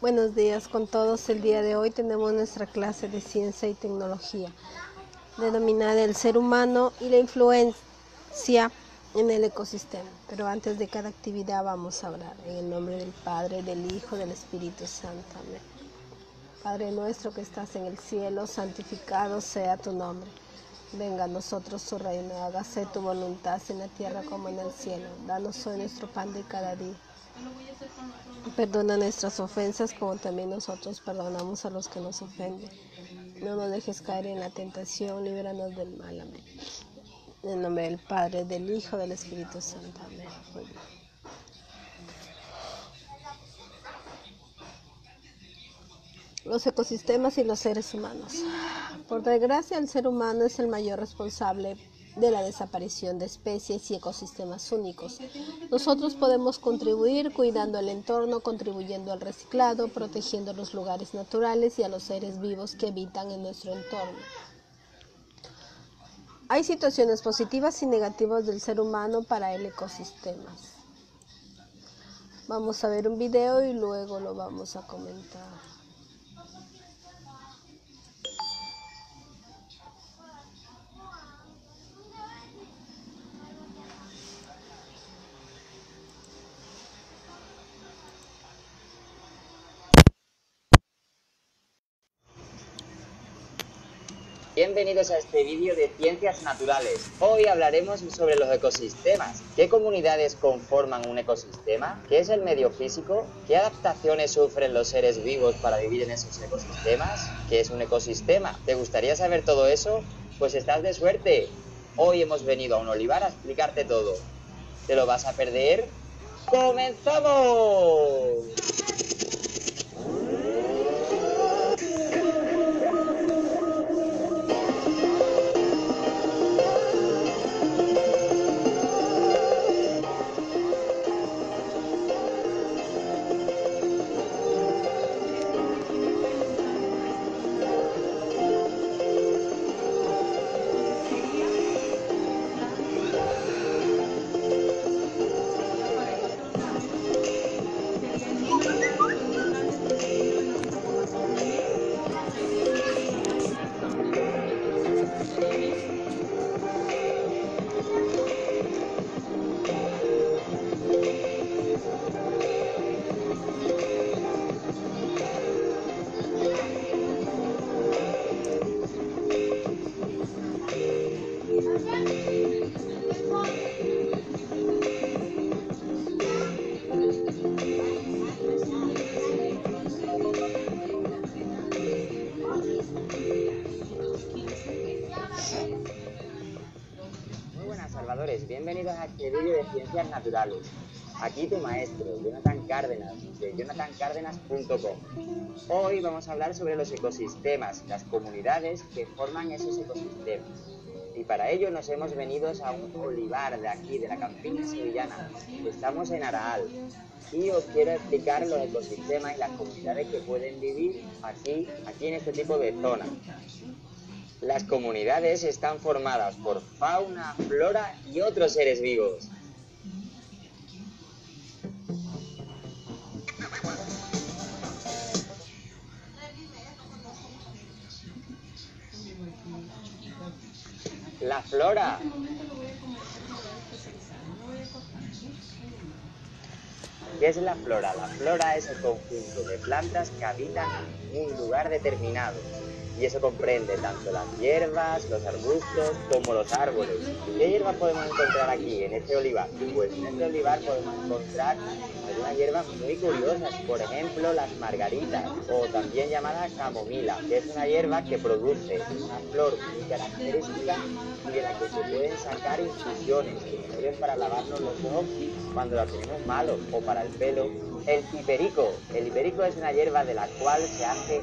Buenos días con todos. El día de hoy tenemos nuestra clase de ciencia y tecnología, denominada el ser humano y la influencia en el ecosistema. Pero antes de cada actividad vamos a orar en el nombre del Padre, del Hijo, del Espíritu Santo. Amén. Padre nuestro que estás en el cielo, santificado sea tu nombre. Venga a nosotros tu reino, hágase tu voluntad en la tierra como en el cielo. Danos hoy nuestro pan de cada día. Perdona nuestras ofensas como también nosotros perdonamos a los que nos ofenden. No nos dejes caer en la tentación, líbranos del mal. Amén. En el nombre del Padre, del Hijo, del Espíritu Santo. Amén. Muy bien. Los ecosistemas y los seres humanos. Por desgracia, el ser humano es el mayor responsable de la desaparición de especies y ecosistemas únicos. Nosotros podemos contribuir cuidando el entorno, contribuyendo al reciclado, protegiendo los lugares naturales y a los seres vivos que habitan en nuestro entorno. Hay situaciones positivas y negativas del ser humano para el ecosistema. Vamos a ver un video y luego lo vamos a comentar. Bienvenidos a este vídeo de Ciencias Naturales. Hoy hablaremos sobre los ecosistemas. ¿Qué comunidades conforman un ecosistema? ¿Qué es el medio físico? ¿Qué adaptaciones sufren los seres vivos para vivir en esos ecosistemas? ¿Qué es un ecosistema? ¿Te gustaría saber todo eso? Pues estás de suerte. Hoy hemos venido a un olivar a explicarte todo. ¿Te lo vas a perder? ¡Comenzamos! Salvadores, bienvenidos a este vídeo de Ciencias Naturales. Aquí tu maestro, Jonathan Cárdenas, de jonathancárdenas.com. Hoy vamos a hablar sobre los ecosistemas, las comunidades que forman esos ecosistemas. Y para ello nos hemos venido a un olivar de aquí, de la campiña sevillana. Estamos en Araal y os quiero explicar los ecosistemas y las comunidades que pueden vivir aquí en este tipo de zonas. Las comunidades están formadas por fauna, flora y otros seres vivos. La flora. ¿Qué es la flora? La flora es el conjunto de plantas que habitan en un lugar determinado. Y eso comprende tanto las hierbas, los arbustos, como los árboles. ¿Qué hierbas podemos encontrar aquí, en este olivar? Pues en este olivar podemos encontrar algunas hierbas muy curiosas, por ejemplo, las margaritas, o también llamada camomila, que es una hierba que produce una flor muy característica y de la que se pueden sacar infusiones, que sirven para lavarnos los ojos cuando la tenemos malos, o para el pelo. El hiperico. El hiperico es una hierba de la cual se hace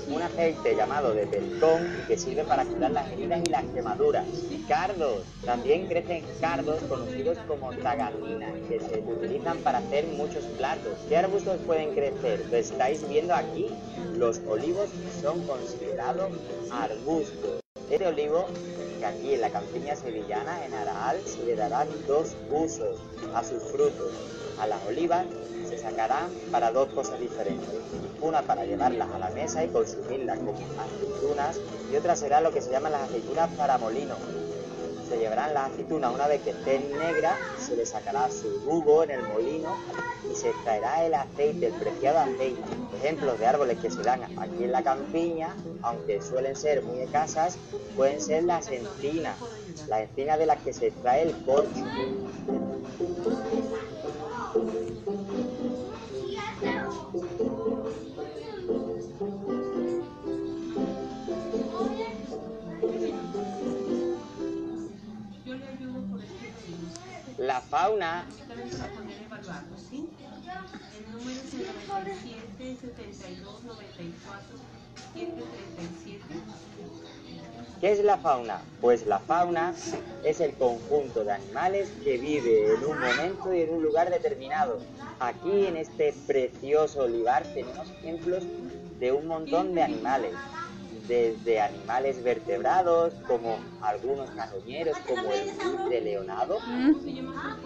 un aceite llamado de peltón y que sirve para curar las heridas y las quemaduras. Cardos. También crecen cardos conocidos como tagarninas, que se utilizan para hacer muchos platos. ¿Qué arbustos pueden crecer? Lo estáis viendo aquí. Los olivos son considerados arbustos. Este olivo, que aquí en la campiña sevillana, en Araal, se le darán dos usos a sus frutos. A las olivas se sacarán para dos cosas diferentes. Una para llevarlas a la mesa y consumirlas como aceitunas, y otra será lo que se llaman las aceitunas para molino. Se llevarán las aceitunas una vez que estén negras, se les sacará su jugo en el molino y se extraerá el aceite, el preciado aceite. Ejemplos de árboles que se dan aquí en la campiña, aunque suelen ser muy escasas, pueden ser las encinas de las que se extrae el corcho. La fauna ¿Qué es la fauna? Pues la fauna es el conjunto de animales que vive en un momento y en un lugar determinado. Aquí en este precioso olivar tenemos ejemplos de un montón de animales, desde animales vertebrados como algunos carroñeros como el buitre leonado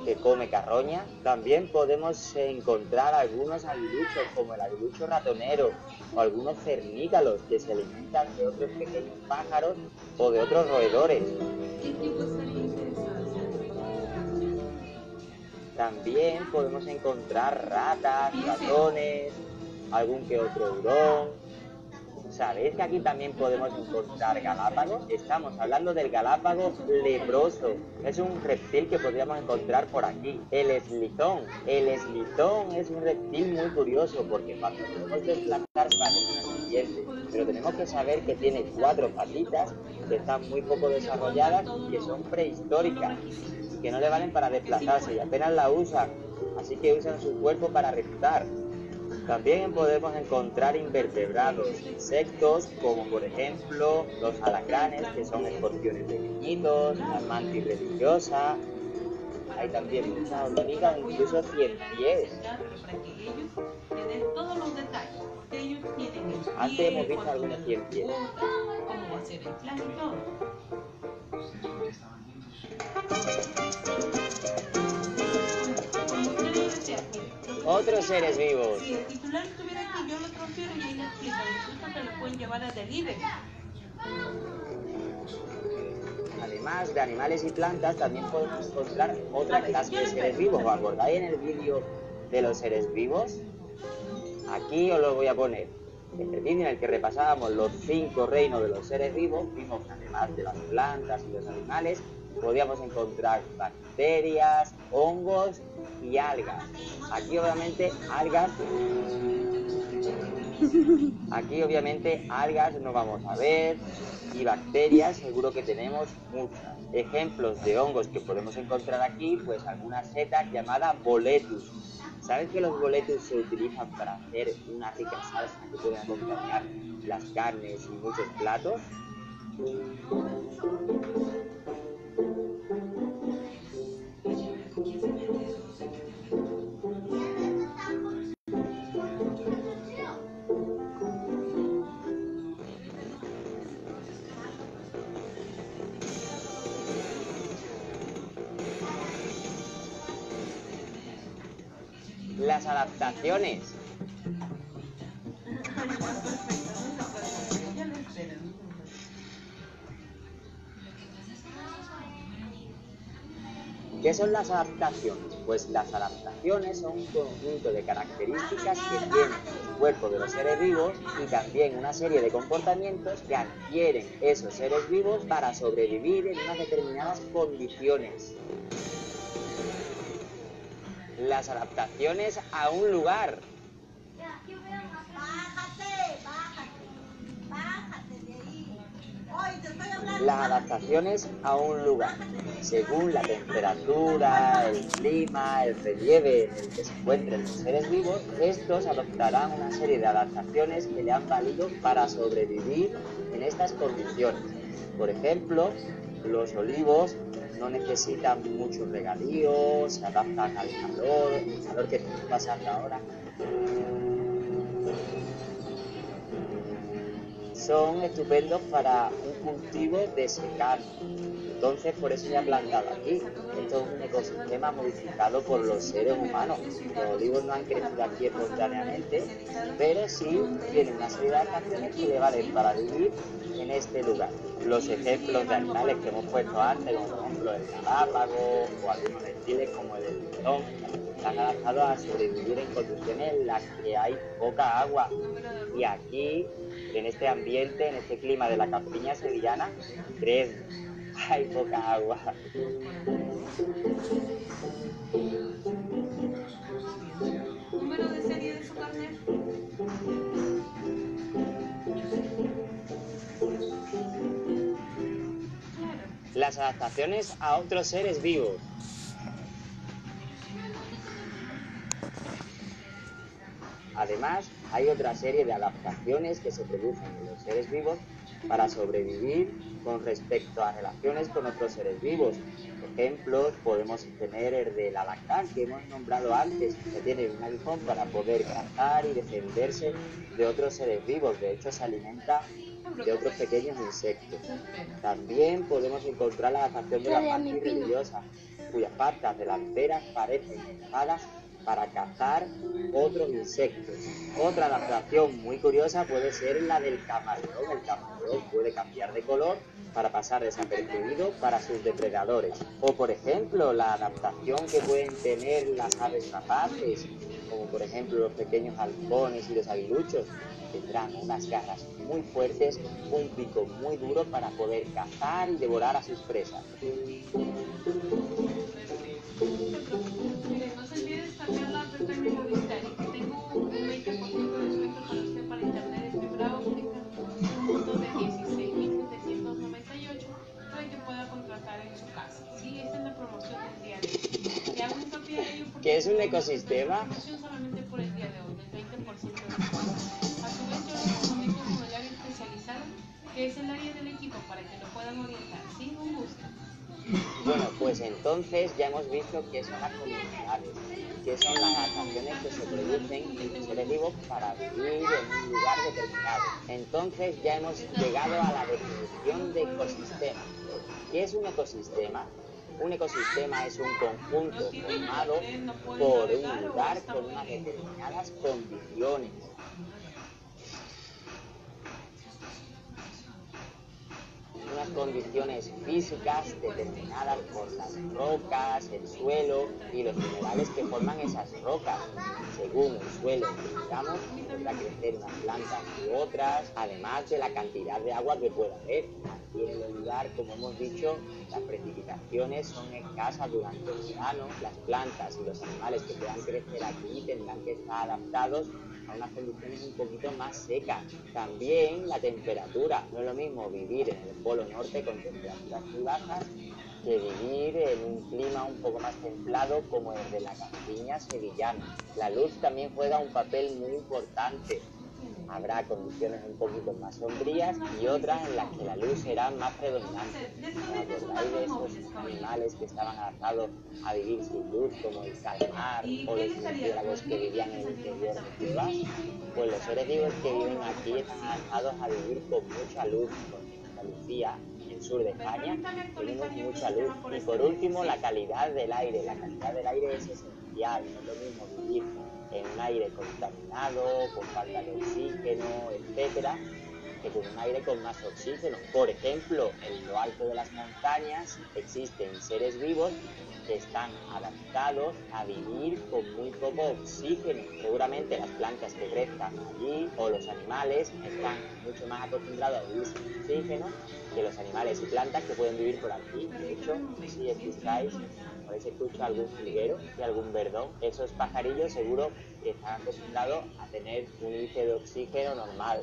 que come carroña. También podemos encontrar algunos aguiluchos como el aguilucho ratonero o algunos cernícalos que se alimentan de otros pequeños pájaros o de otros roedores. También podemos encontrar ratas, ratones, algún que otro hurón. ¿Sabéis que aquí también podemos encontrar galápagos? Estamos hablando del galápago leproso. Es un reptil que podríamos encontrar por aquí. El eslitón. El eslitón es un reptil muy curioso porque cuando podemos desplazarse parece una serpiente. Pero tenemos que saber que tiene 4 patitas que están muy poco desarrolladas y que son prehistóricas y que no le valen para desplazarse y apenas la usan. Así que usan su cuerpo para reptar. También podemos encontrar invertebrados, insectos como por ejemplo los alacranes, que son escorpiones pequeñitos, la mantis religiosa. Hay también muchas hormigas, incluso 100 pies. Antes hemos visto algunos 100 pies. Otros seres vivos. Si el titular estuviera aquí, yo lo transfiero y ahí le explico. Incluso se lo pueden llevar a delivery. Además de animales y plantas, también podemos encontrar otra clase de seres vivos. ¿Os acordáis en el vídeo de los seres vivos? Aquí os lo voy a poner. En el vídeo en el que repasábamos los 5 reinos de los seres vivos, vimos que además de las plantas y los animales, podíamos encontrar bacterias, hongos y algas. Aquí obviamente algas no vamos a ver, y bacterias seguro que tenemos muchas. Ejemplos de hongos que podemos encontrar aquí, pues alguna seta llamada boletus. ¿Sabes que los boletus se utilizan para hacer una rica salsa que puede acompañar las carnes y muchos platos? Las adaptaciones. ¿Qué son las adaptaciones? Pues las adaptaciones son un conjunto de características que tienen el cuerpo de los seres vivos y también una serie de comportamientos que adquieren esos seres vivos para sobrevivir en unas determinadas condiciones. Las adaptaciones a un lugar. Las adaptaciones a un lugar. Según la temperatura, el clima, el relieve en el que se encuentren los seres vivos, estos adoptarán una serie de adaptaciones que le han valido para sobrevivir en estas condiciones. Por ejemplo, los olivos no necesitan mucho regadío, se adaptan al calor, el calor que estamos pasando ahora. son estupendos para un cultivo de secano. Entonces, por eso se ha plantado aquí. Esto es un ecosistema modificado por los seres humanos. Los olivos no han crecido aquí espontáneamente, pero sí tienen una serie de adaptaciones que le valen para vivir en este lugar. Los ejemplos de animales que hemos puesto antes, como por ejemplo el galápago o algunos reptiles como el león, se han adaptado a sobrevivir en condiciones en las que hay poca agua. Y aquí, en este ambiente, en este clima de la campiña sevillana, créeme, hay poca agua. Número de serie de su carnet. Las adaptaciones a otros seres vivos. Además, hay otra serie de adaptaciones que se producen en los seres vivos para sobrevivir con respecto a relaciones con otros seres vivos. Ejemplos podemos tener el del alacrán que hemos nombrado antes, que tiene un aguijón para poder cazar y defenderse de otros seres vivos. De hecho, se alimenta de otros pequeños insectos. También podemos encontrar la adaptación de la mantis religiosa, cuyas patas delanteras parecen espadas para cazar otros insectos. Otra adaptación muy curiosa puede ser la del camaleón. El camaleón puede cambiar de color para pasar desapercibido para sus depredadores. O por ejemplo, la adaptación que pueden tener las aves rapaces, como por ejemplo los pequeños halcones y los aguiluchos, tendrán unas garras muy fuertes, un pico muy duro para poder cazar y devorar a sus presas. Mire, no se olvide descargar la app de mi Movistar y que tengo un 20% de descuento para usted para internet de fibra óptica, un monto de 16.798 para que pueda contratar en su casa. Sí, esta es la promoción del día de hoy. Le hago hincapié a ello porque ¿Qué es un ecosistema? promoción solamente por el día de hoy, del 20% de descuento. A su vez, yo les comunico con el área especializada, que es el área del equipo, para que lo puedan orientar. Sí, un gusto. Bueno, pues entonces ya hemos visto qué son las comunidades, qué son las adaptaciones que se producen en los seres vivos para vivir en un lugar determinado. Entonces ya hemos llegado a la definición de ecosistema. ¿Qué es un ecosistema? Un ecosistema es un conjunto formado por un lugar con unas determinadas condiciones. Unas condiciones físicas determinadas por las rocas, el suelo y los minerales que forman esas rocas. Según el suelo que tengamos, podrá crecer unas plantas u otras, además de la cantidad de agua que pueda haber. Aquí en el lugar, como hemos dicho, las precipitaciones son escasas durante el verano. Las plantas y los animales que puedan crecer aquí tendrán que estar adaptados a unas condiciones un poquito más secas. También la temperatura. No es lo mismo vivir en el polo norte con temperaturas muy bajas que vivir en un clima un poco más templado como el de la campiña sevillana. La luz también juega un papel muy importante. Habrá condiciones un poquito más sombrías y otras en las que la luz será más predominante. ¿Os acordáis de esos animales que estaban adaptados a vivir sin luz, como el calamar o los murciélagos que vivían en el interior de cuevas? Pues los seres vivos que viven aquí están adaptados a vivir con mucha luz, porque en Andalucía, en el sur de España, tenemos mucha luz. Y por último, la calidad del aire. La calidad del aire es esencial, no es lo mismo vivir en un aire contaminado, con falta de oxígeno, etcétera, que con un aire con más oxígeno. Por ejemplo, en lo alto de las montañas existen seres vivos que están adaptados a vivir con muy poco oxígeno. Seguramente las plantas que crezcan allí o los animales están mucho más acostumbrados a vivir sin oxígeno que los animales y plantas que pueden vivir por aquí. De hecho, si escucháis, podéis escuchar algún jilguero y algún verdón, esos pajarillos seguro que están acostumbrados a tener un índice de oxígeno normal.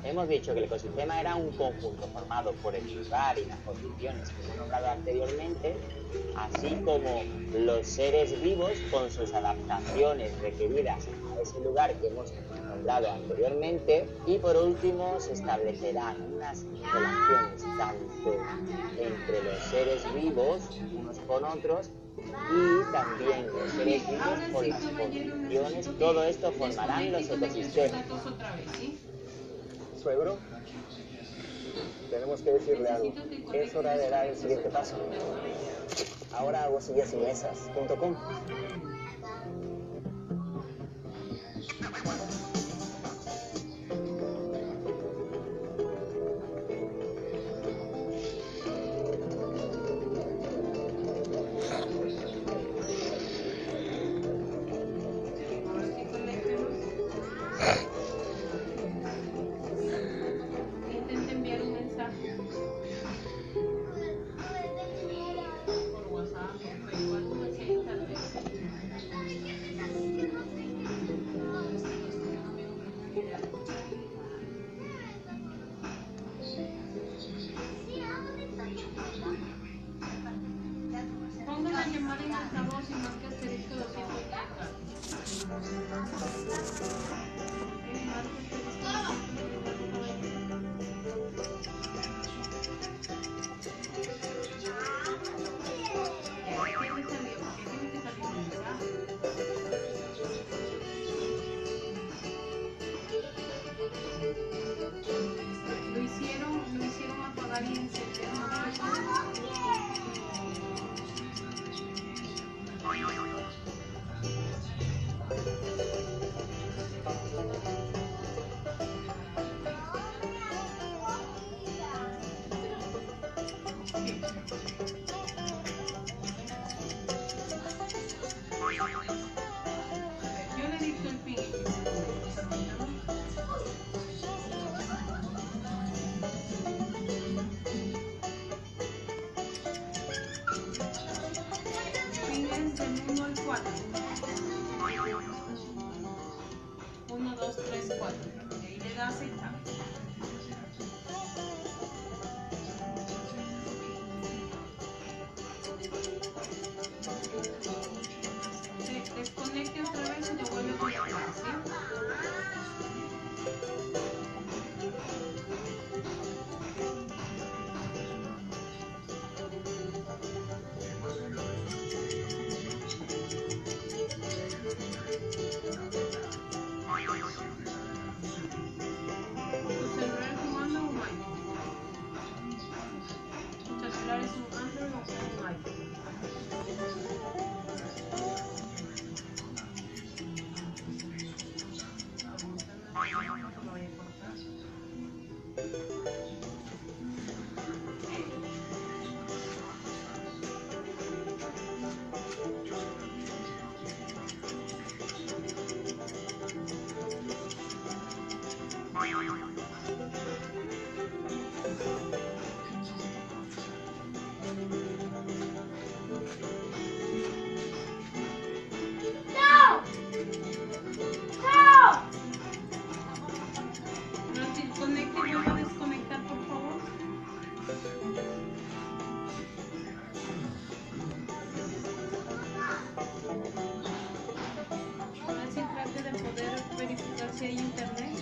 Hemos dicho que el ecosistema era un conjunto formado por el lugar y las condiciones que hemos nombrado anteriormente, así como los seres vivos con sus adaptaciones requeridas a ese lugar que hemos nombrado anteriormente, y por último se establecerán unas relaciones tanto entre los seres vivos unos con otros y también los seres vivos con las condiciones. Todo esto formarán los ecosistemas. Suegro, tenemos que decirle algo. Es hora de dar el siguiente paso. Ahora hago sillasimesas.com. Intenta enviar un mensaje por WhatsApp, por Facebook, algo así, tal vez. Ponga la llamada en altavoz y marque asterisco 290. Lo hicieron apagar y encender, yo le dicto el pin. Pin es del 1 al 4. 1, 2, 3, 4. Y ahí le da aceptar. Desconecte otra vez y le vuelve a conectar, ¿sí? ¿Tu celular es un Android o un iPhone? ¿Tu celular es un Android o un iPhone? Conecte y vuelva a desconectar, por favor. A ver si trate de poder verificar si hay internet.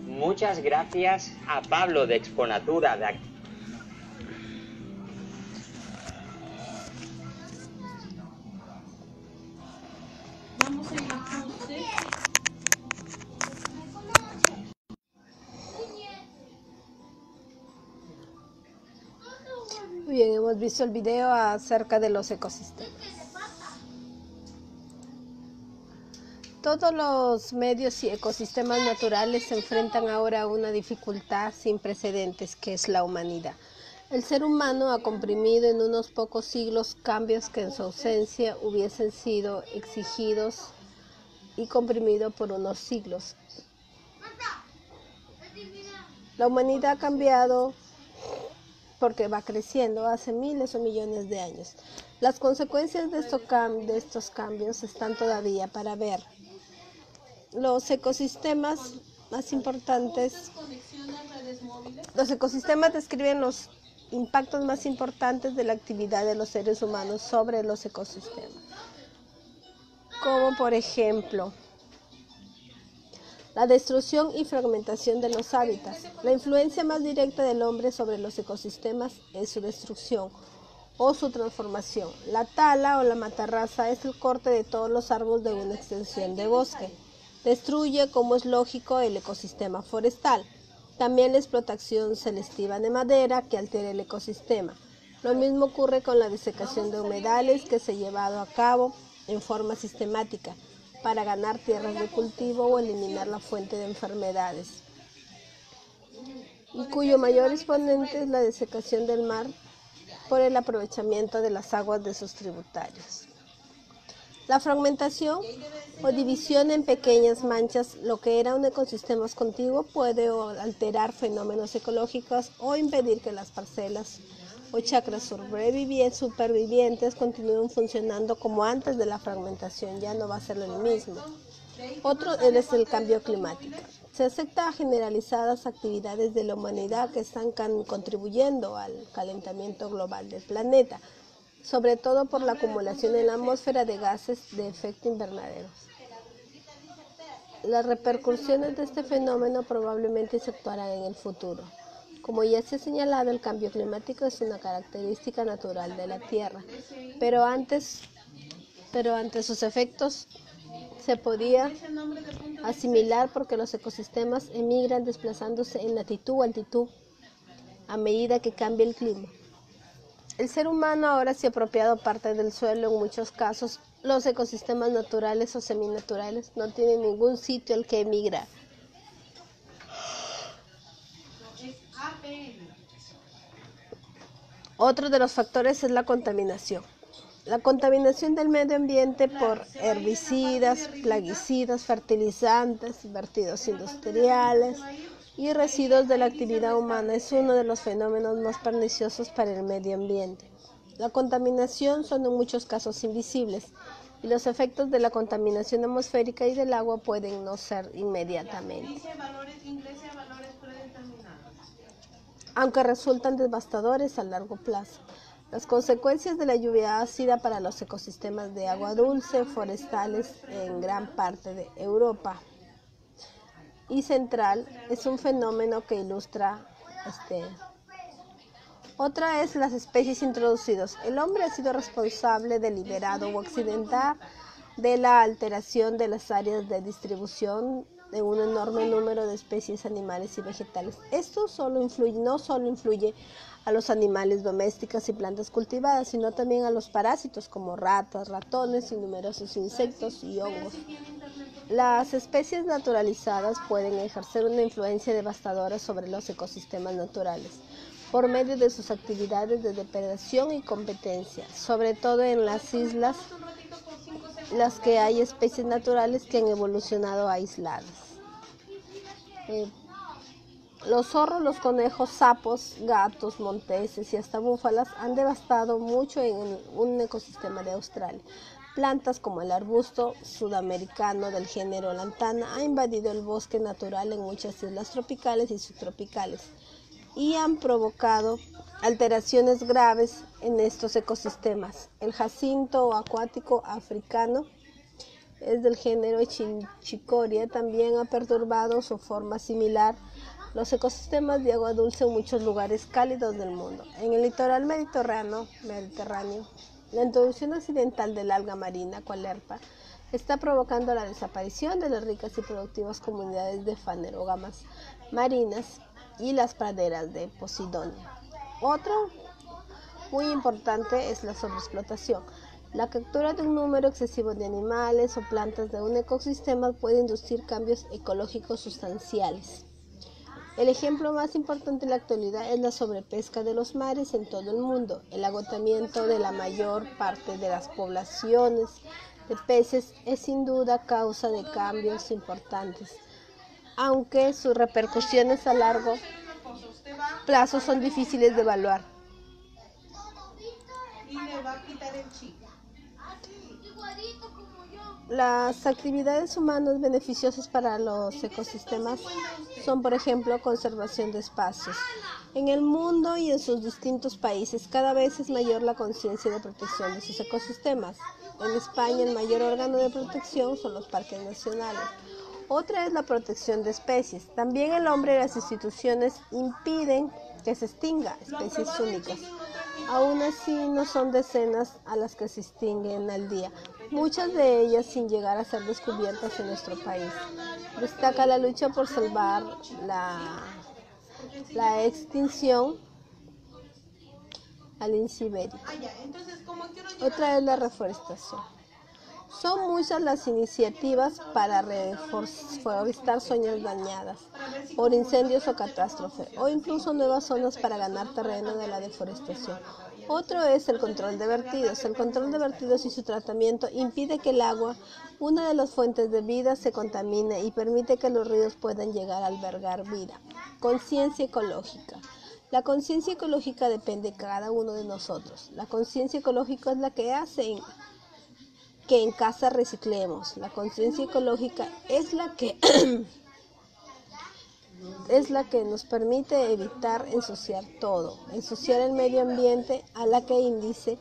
Muchas gracias a Pablo de Exponatura de aquí. Vamos en ajuste. Muy bien, hemos visto el video acerca de los ecosistemas. Todos los medios y ecosistemas naturales se enfrentan ahora a una dificultad sin precedentes, que es la humanidad. El ser humano ha comprimido en unos pocos siglos cambios que en su ausencia hubiesen sido exigidos y comprimidos por unos siglos. La humanidad ha cambiado porque va creciendo hace miles o millones de años. Las consecuencias de estos cambios están todavía para ver. Los ecosistemas más importantes, los ecosistemas describen los impactos más importantes de la actividad de los seres humanos sobre los ecosistemas, como por ejemplo la destrucción y fragmentación de los hábitats. La influencia más directa del hombre sobre los ecosistemas es su destrucción o su transformación. La tala o la matarraza es el corte de todos los árboles de una extensión de bosque. Destruye, como es lógico, el ecosistema forestal. También la explotación selectiva de madera que altera el ecosistema. Lo mismo ocurre con la desecación de humedales que se ha llevado a cabo en forma sistemática para ganar tierras de cultivo o eliminar la fuente de enfermedades, y cuyo mayor exponente es la desecación del mar por el aprovechamiento de las aguas de sus tributarios. La fragmentación o división en pequeñas manchas, lo que era un ecosistema contiguo, puede alterar fenómenos ecológicos o impedir que las parcelas o chacras supervivientes continúen funcionando como antes de la fragmentación. Ya no va a ser lo mismo. Otro es el cambio climático. Se acepta generalizadas actividades de la humanidad que están contribuyendo al calentamiento global del planeta, sobre todo por la acumulación en la atmósfera de gases de efecto invernadero. Las repercusiones de este fenómeno probablemente se actuarán en el futuro. Como ya se ha señalado, el cambio climático es una característica natural de la Tierra, pero antes sus efectos se podía asimilar porque los ecosistemas emigran desplazándose en latitud o altitud a medida que cambia el clima. El ser humano ahora se ha apropiado parte del suelo. En muchos casos, los ecosistemas naturales o seminaturales no tienen ningún sitio al que emigrar. Otro de los factores es la contaminación. La contaminación del medio ambiente por herbicidas, plaguicidas, fertilizantes, vertidos industriales y residuos de la actividad humana es uno de los fenómenos más perniciosos para el medio ambiente. La contaminación son en muchos casos invisibles y los efectos de la contaminación atmosférica y del agua pueden no ser inmediatamente, aunque resultan devastadores a largo plazo. Las consecuencias de la lluvia ácida para los ecosistemas de agua dulce forestales en gran parte de Europa y central es un fenómeno que ilustra Otra es las especies introducidas. El hombre ha sido responsable deliberado o accidental de la alteración de las áreas de distribución de un enorme número de especies animales y vegetales. Esto no solo influye a los animales domésticos y plantas cultivadas, sino también a los parásitos como ratas, ratones y numerosos insectos y hongos. Las especies naturalizadas pueden ejercer una influencia devastadora sobre los ecosistemas naturales por medio de sus actividades de depredación y competencia, sobre todo en las islas, las que hay especies naturales que han evolucionado aisladas. Los zorros, los conejos, sapos, gatos, monteses y hasta búfalas han devastado mucho en un ecosistema de Australia. Plantas como el arbusto sudamericano del género lantana ha invadido el bosque natural en muchas islas tropicales y subtropicales y han provocado alteraciones graves en estos ecosistemas. El jacinto acuático africano es del género Chicoria, también ha perturbado su forma similar los ecosistemas de agua dulce en muchos lugares cálidos del mundo. En el litoral mediterráneo, la introducción accidental del alga marina, Coleorpa, está provocando la desaparición de las ricas y productivas comunidades de fanerógamas marinas y las praderas de Posidonia. Otro muy importante es la sobreexplotación. La captura de un número excesivo de animales o plantas de un ecosistema puede inducir cambios ecológicos sustanciales. El ejemplo más importante en la actualidad es la sobrepesca de los mares en todo el mundo. El agotamiento de la mayor parte de las poblaciones de peces es sin duda causa de cambios importantes, aunque sus repercusiones a largo plazo son difíciles de evaluar. Las actividades humanas beneficiosas para los ecosistemas son, por ejemplo, conservación de espacios. En el mundo y en sus distintos países, cada vez es mayor la conciencia de protección de sus ecosistemas. En España, el mayor órgano de protección son los parques nacionales. Otra es la protección de especies. También el hombre y las instituciones impiden que se extingan especies únicas. Aún así, no son decenas a las que se extinguen al día, muchas de ellas sin llegar a ser descubiertas en nuestro país. Destaca la lucha por salvar la extinción al lince ibérico. Otra es la reforestación. Son muchas las iniciativas para reforestar zonas dañadas por incendios o catástrofes, o incluso nuevas zonas para ganar terreno de la deforestación. Otro es el control de vertidos. El control de vertidos y su tratamiento impide que el agua, una de las fuentes de vida, se contamine y permite que los ríos puedan llegar a albergar vida. Conciencia ecológica. La conciencia ecológica depende de cada uno de nosotros. La conciencia ecológica es la que hace que en casa reciclemos. La conciencia ecológica es la que nos permite evitar ensuciar todo, ensuciar el medio ambiente, a la que indice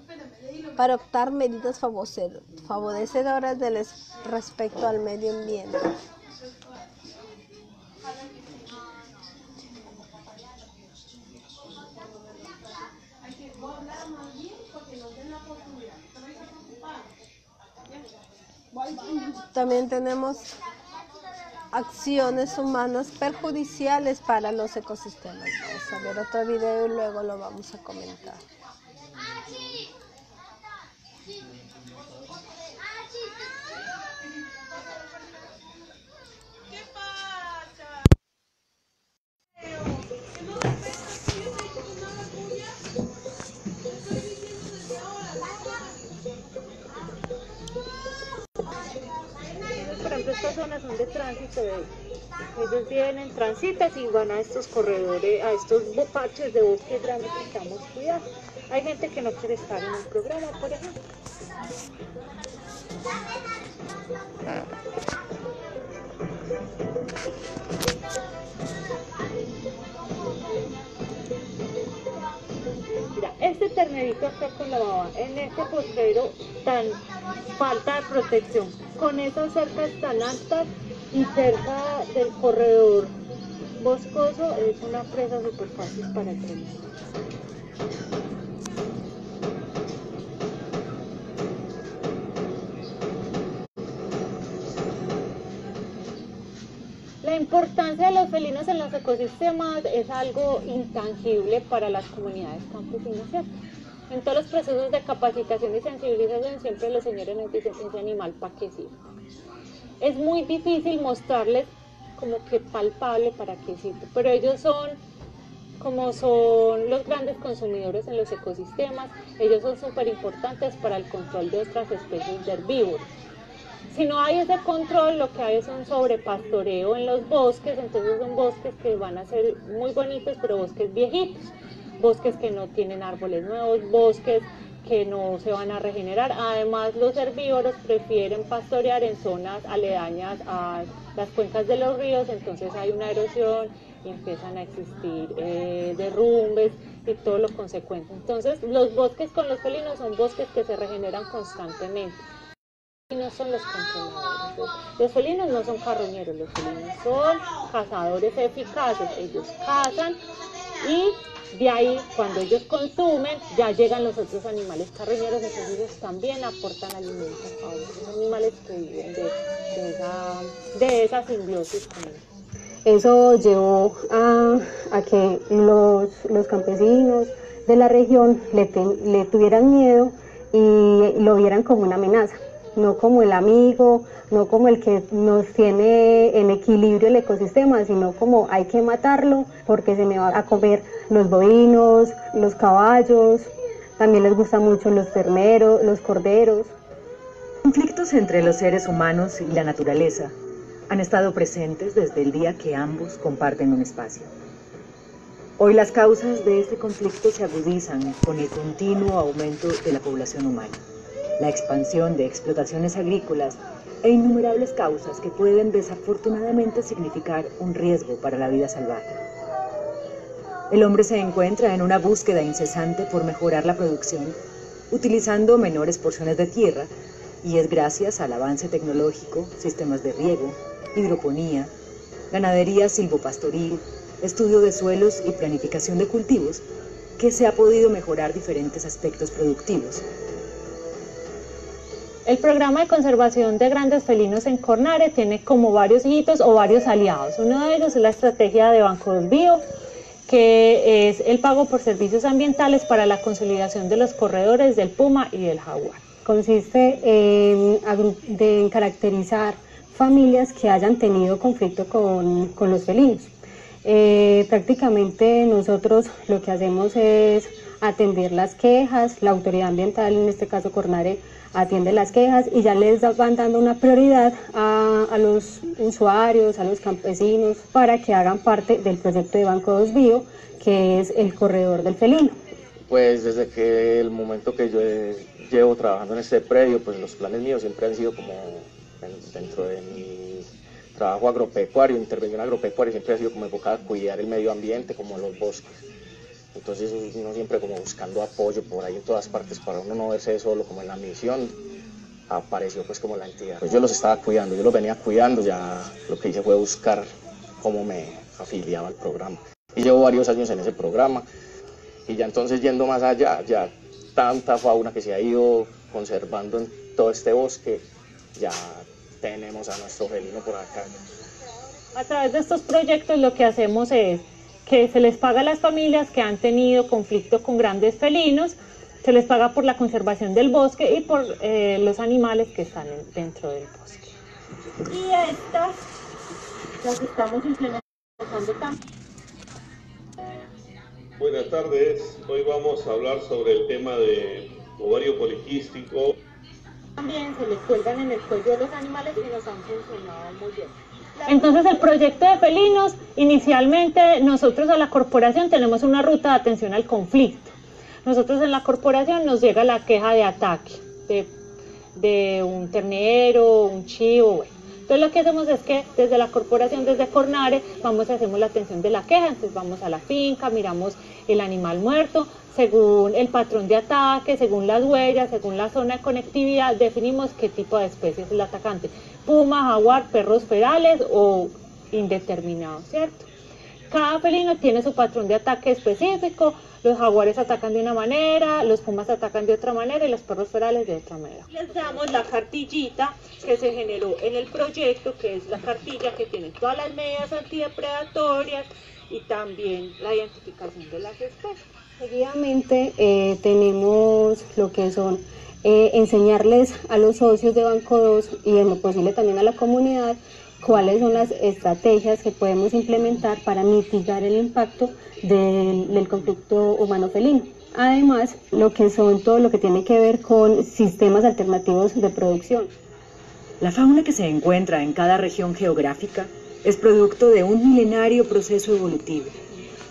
para optar medidas favorecedoras respecto al medio ambiente. También tenemos acciones humanas perjudiciales para los ecosistemas. Vamos a ver otro video y luego lo vamos a comentar. Por ejemplo, estas zonas son de tránsito, ellos vienen, transitan y van a estos corredores, a estos parches de bosque grandes que estamos cuidando. Hay gente que no quiere estar en un programa, por ejemplo. Mira, este ternerito está con la baba, en este potrero tan falta de protección, con esas cercas tan altas y cerca del corredor boscoso, es una presa súper fácil para el tren. La importancia de los felinos en los ecosistemas es algo intangible para las comunidades campesinas, ¿cierto? En todos los procesos de capacitación y sensibilización siempre los señores nos dicen ese animal para qué sirve. Es muy difícil mostrarles como que palpable para qué sirve, pero ellos son, como son los grandes consumidores en los ecosistemas, ellos son súper importantes para el control de otras especies de herbívoros. Si no hay ese control, lo que hay es un sobrepastoreo en los bosques, entonces son bosques que van a ser muy bonitos, pero bosques viejitos, bosques que no tienen árboles nuevos, bosques que no se van a regenerar. Además, los herbívoros prefieren pastorear en zonas aledañas a las cuencas de los ríos, entonces hay una erosión y empiezan a existir derrumbes y todo lo consecuente. Entonces, los bosques con los felinos son bosques que se regeneran constantemente. No son los controladores. Los felinos no son carroñeros, los felinos son cazadores eficaces. Ellos cazan y de ahí, cuando ellos consumen, ya llegan los otros animales carroñeros, entonces ellos también aportan alimentos a otros animales que viven de esa simbiosis con ellos. Eso llevó a que los campesinos de la región le tuvieran miedo y lo vieran como una amenaza. No como el amigo, no como el que nos tiene en equilibrio el ecosistema, sino como hay que matarlo porque se me va a comer los bovinos, los caballos, también les gustan mucho los terneros, los corderos. Conflictos entre los seres humanos y la naturaleza han estado presentes desde el día que ambos comparten un espacio. Hoy las causas de este conflicto se agudizan con el continuo aumento de la población humana, la expansión de explotaciones agrícolas e innumerables causas que pueden desafortunadamente significar un riesgo para la vida salvaje. El hombre se encuentra en una búsqueda incesante por mejorar la producción, utilizando menores porciones de tierra, y es gracias al avance tecnológico, sistemas de riego, hidroponía, ganadería silvopastoril, estudio de suelos y planificación de cultivos, que se ha podido mejorar diferentes aspectos productivos. El programa de conservación de grandes felinos en Cornare tiene como varios hitos o varios aliados. Uno de ellos es la estrategia de Banco del Bío, que es el pago por servicios ambientales para la consolidación de los corredores del puma y del jaguar. Consiste en caracterizar familias que hayan tenido conflicto con los felinos. Prácticamente nosotros lo que hacemos es atender las quejas, la autoridad ambiental, en este caso Cornare, atiende las quejas y ya les van dando una prioridad a los usuarios, a los campesinos, para que hagan parte del proyecto de Banco 2 Bio, que es el corredor del felino. Pues desde que el momento que yo llevo trabajando en este predio, pues los planes míos siempre han sido como dentro de mi trabajo agropecuario, intervención agropecuaria, siempre ha sido como enfocada a cuidar el medio ambiente, como los bosques. Entonces uno siempre como buscando apoyo por ahí en todas partes para uno no verse solo como en la misión, apareció pues como la entidad. Pues yo los estaba cuidando, yo los venía cuidando, ya lo que hice fue buscar cómo me afiliaba al programa. Y llevo varios años en ese programa y ya entonces yendo más allá, ya tanta fauna que se ha ido conservando en todo este bosque, ya tenemos a nuestro felino por acá. A través de estos proyectos lo que hacemos es que se les paga a las familias que han tenido conflicto con grandes felinos, se les paga por la conservación del bosque y por los animales que están dentro del bosque. Y estas las estamos implementando también. Buenas tardes, hoy vamos a hablar sobre el tema de ovario poliquístico. También se les cuelgan en el cuello los animales y nos han funcionado muy bien. Entonces el proyecto de felinos, inicialmente nosotros a la corporación tenemos una ruta de atención al conflicto. Nosotros en la corporación nos llega la queja de ataque de un ternero, un chivo, bueno. Entonces lo que hacemos es que desde la corporación, desde Cornare, vamos y hacemos la atención de la queja. Entonces vamos a la finca, miramos el animal muerto, según el patrón de ataque, según las huellas, según la zona de conectividad, definimos qué tipo de especie es el atacante. Puma, jaguar, perros ferales o indeterminado, ¿cierto? Cada felino tiene su patrón de ataque específico, los jaguares atacan de una manera, los pumas atacan de otra manera y los perros ferales de otra manera. Les damos la cartillita que se generó en el proyecto, que es la cartilla que tiene todas las medidas antidepredatorias y también la identificación de las especies. Seguidamente tenemos lo que son enseñarles a los socios de Banco 2 y en lo posible también a la comunidad cuáles son las estrategias que podemos implementar para mitigar el impacto del conflicto humano-felino. Además, lo que son todo lo que tiene que ver con sistemas alternativos de producción. La fauna que se encuentra en cada región geográfica es producto de un milenario proceso evolutivo,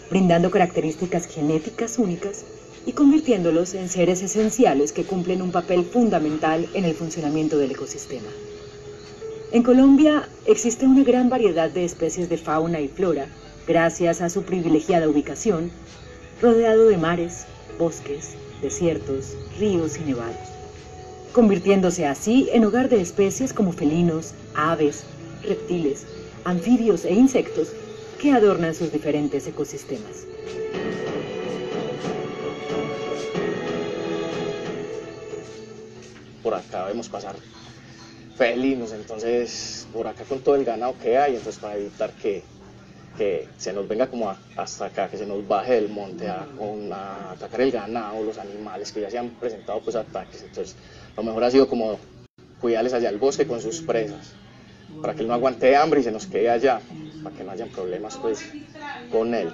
brindando características genéticas únicas y convirtiéndolos en seres esenciales que cumplen un papel fundamental en el funcionamiento del ecosistema. En Colombia existe una gran variedad de especies de fauna y flora, gracias a su privilegiada ubicación, rodeado de mares, bosques, desiertos, ríos y nevados, convirtiéndose así en hogar de especies como felinos, aves, reptiles, anfibios e insectos que adornan sus diferentes ecosistemas. Por acá vemos pasar felinos, entonces por acá con todo el ganado que hay, entonces para evitar que se nos venga como hasta acá, que se nos baje del monte a atacar el ganado, los animales que ya se han presentado pues ataques, entonces lo mejor ha sido como cuidarles allá al bosque con sus presas, para que él no aguante hambre y se nos quede allá, para que no hayan problemas pues con él.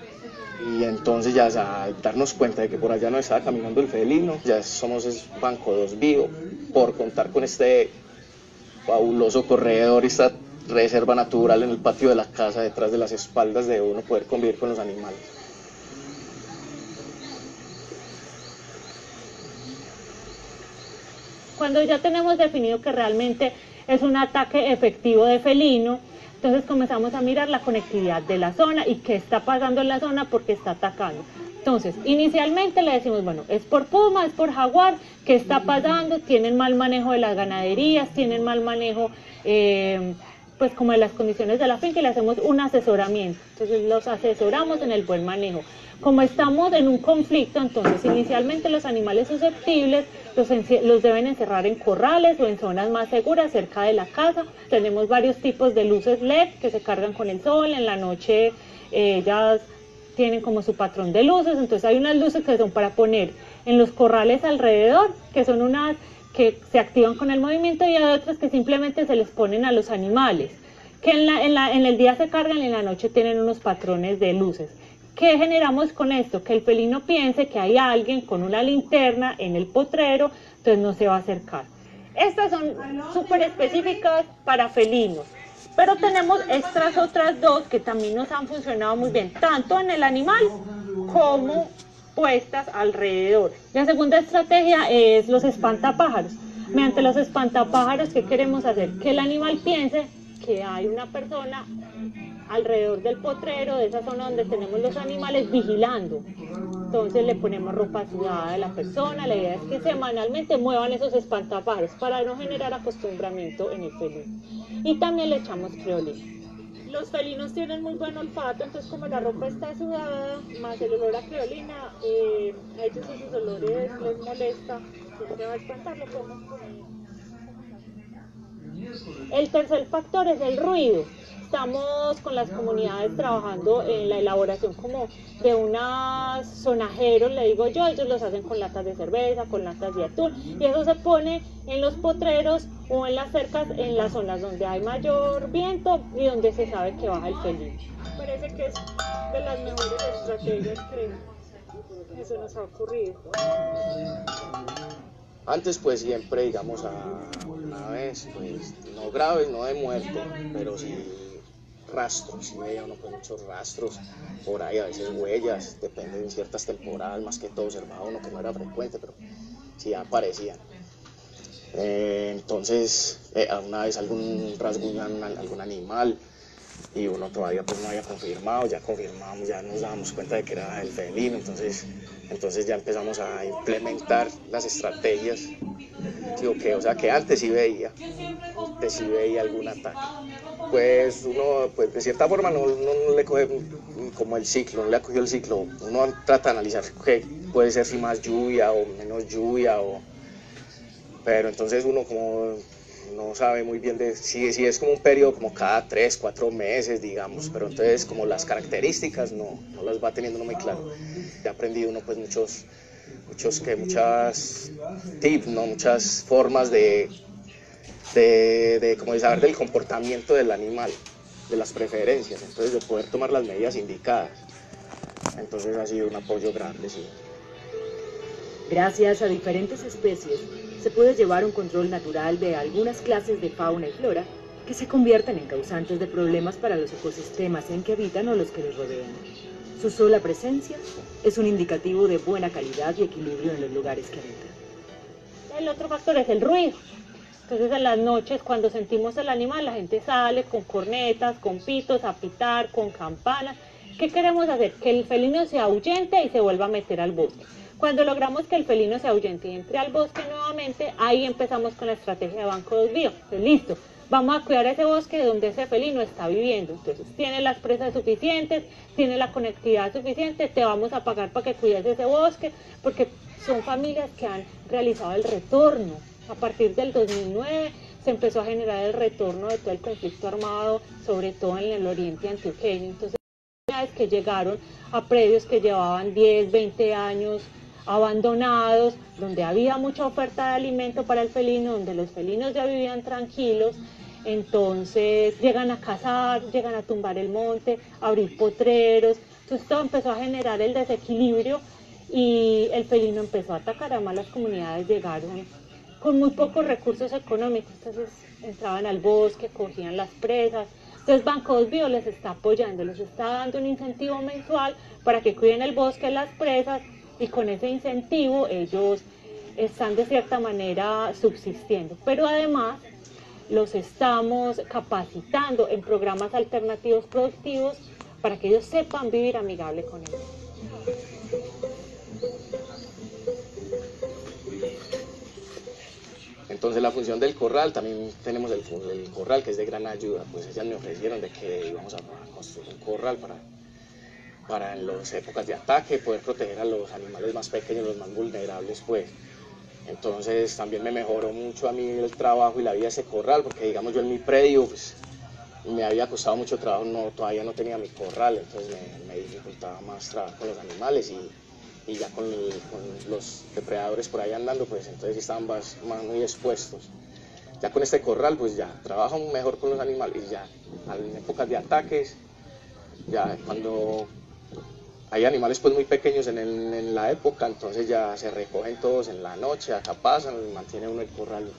Y entonces ya al darnos cuenta de que por allá no estaba caminando el felino, ya somos Banco 2 Bio, por contar con este fabuloso corredor y esta reserva natural en el patio de la casa, detrás de las espaldas de uno, poder convivir con los animales. Cuando ya tenemos definido que realmente es un ataque efectivo de felino, entonces comenzamos a mirar la conectividad de la zona y qué está pasando en la zona porque está atacando. Entonces, inicialmente le decimos, bueno, es por puma, es por jaguar, ¿qué está pasando? Tienen mal manejo de las ganaderías, tienen mal manejo, pues como de las condiciones de la finca, y le hacemos un asesoramiento. Entonces los asesoramos en el buen manejo. Como estamos en un conflicto, entonces inicialmente los animales susceptibles los deben encerrar en corrales o en zonas más seguras cerca de la casa. Tenemos varios tipos de luces LED que se cargan con el sol, en la noche ellas tienen como su patrón de luces, entonces hay unas luces que son para poner en los corrales alrededor, que son unas que se activan con el movimiento, y hay otras que simplemente se les ponen a los animales, que en el día se cargan y en la noche tienen unos patrones de luces. ¿Qué generamos con esto? Que el felino piense que hay alguien con una linterna en el potrero, entonces no se va a acercar. Estas son súper específicas para felinos, pero tenemos estas otras dos que también nos han funcionado muy bien, tanto en el animal como puestas alrededor. La segunda estrategia es los espantapájaros. Mediante los espantapájaros, ¿qué queremos hacer? Que el animal piense que hay una persona alrededor del potrero, de esa zona donde tenemos los animales, vigilando. Entonces le ponemos ropa sudada de la persona. La idea es que semanalmente muevan esos espantapájaros para no generar acostumbramiento en el felino. Y también le echamos creolina. Los felinos tienen muy buen olfato, entonces como la ropa está sudada, más el olor a creolina, a ellos esos olores les molesta, siempre va a espantarlo. El tercer factor es el ruido. Estamos con las comunidades trabajando en la elaboración como de unos sonajeros, le digo yo. Ellos los hacen con latas de cerveza, con latas de atún, y eso se pone en los potreros o en las cercas, en las zonas donde hay mayor viento y donde se sabe que baja el felino. Parece que es de las mejores estrategias que eso nos ha ocurrido. Antes pues siempre, digamos, una vez, pues no graves, no de muerto, pero sí rastros, sí veía uno con muchos rastros por ahí, a veces huellas, depende de ciertas temporadas, más que todo observaba uno que no era frecuente, pero sí aparecían. Entonces, una vez algún rasguño en algún animal, y uno todavía pues no había confirmado, ya confirmamos, ya nos dábamos cuenta de que era el felino, entonces ya empezamos a implementar las estrategias, o sea que antes sí veía algún ataque. Pues uno, pues de cierta forma no le coge como el ciclo, no le ha cogido el ciclo, uno trata de analizar que puede ser si más lluvia o menos lluvia, pero entonces uno como no sabe muy bien si es como un periodo como cada 3, 4 meses, digamos, pero entonces como las características no las va teniendo uno muy claro. He aprendido uno pues muchas tips, ¿no? Muchas formas de como de saber del comportamiento del animal, de las preferencias, entonces de poder tomar las medidas indicadas. Entonces ha sido un apoyo grande, sí. Gracias a diferentes especies, se puede llevar un control natural de algunas clases de fauna y flora que se convierten en causantes de problemas para los ecosistemas en que habitan o los que los rodean. Su sola presencia es un indicativo de buena calidad y equilibrio en los lugares que habitan. El otro factor es el ruido. Entonces en las noches, cuando sentimos el animal, la gente sale con cornetas, con pitos, a pitar, con campanas. ¿Qué queremos hacer? Que el felino se ahuyente y se vuelva a meter al bosque. Cuando logramos que el felino se ahuyente y entre al bosque nuevamente, ahí empezamos con la estrategia de banco de desvío. Entonces, listo, vamos a cuidar ese bosque donde ese felino está viviendo. Entonces, tiene las presas suficientes, tiene la conectividad suficiente, te vamos a pagar para que cuides ese bosque, porque son familias que han realizado el retorno. A partir del 2009 se empezó a generar el retorno de todo el conflicto armado, sobre todo en el oriente antioqueño. Entonces, que llegaron a predios que llevaban 10, 20 años abandonados, donde había mucha oferta de alimento para el felino, donde los felinos ya vivían tranquilos, entonces llegan a cazar, llegan a tumbar el monte, a abrir potreros. Entonces todo empezó a generar el desequilibrio y el felino empezó a atacar. Además las comunidades llegaron con muy pocos recursos económicos, entonces entraban al bosque, cogían las presas. Entonces Banco Desvío les está apoyando, les está dando un incentivo mensual para que cuiden el bosque, las presas, y con ese incentivo ellos están de cierta manera subsistiendo, pero además los estamos capacitando en programas alternativos productivos para que ellos sepan vivir amigable con ellos. Entonces la función del corral, también tenemos el corral que es de gran ayuda, pues ellas me ofrecieron de que íbamos a construir un corral para en las épocas de ataque poder proteger a los animales más pequeños, los más vulnerables pues. Entonces también me mejoró mucho a mí el trabajo y la vida de ese corral, porque digamos yo en mi predio pues me había costado mucho trabajo, todavía no tenía mi corral, entonces me dificultaba más trabajar con los animales y ya con los depredadores por ahí andando, pues entonces estaban más muy expuestos. Ya con este corral pues ya trabajo mejor con los animales y ya en épocas de ataques, ya cuando hay animales pues muy pequeños en la época, entonces ya se recogen todos en la noche, acá pasan, mantiene uno el corral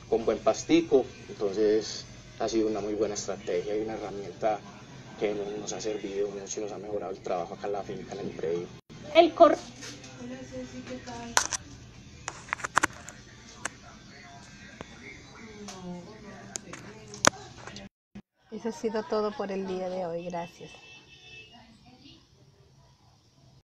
con buen pastico, entonces ha sido una muy buena estrategia y una herramienta que nos ha servido mucho y nos ha mejorado el trabajo acá en la finca, en el predio. El corral. Eso ha sido todo por el día de hoy. Gracias.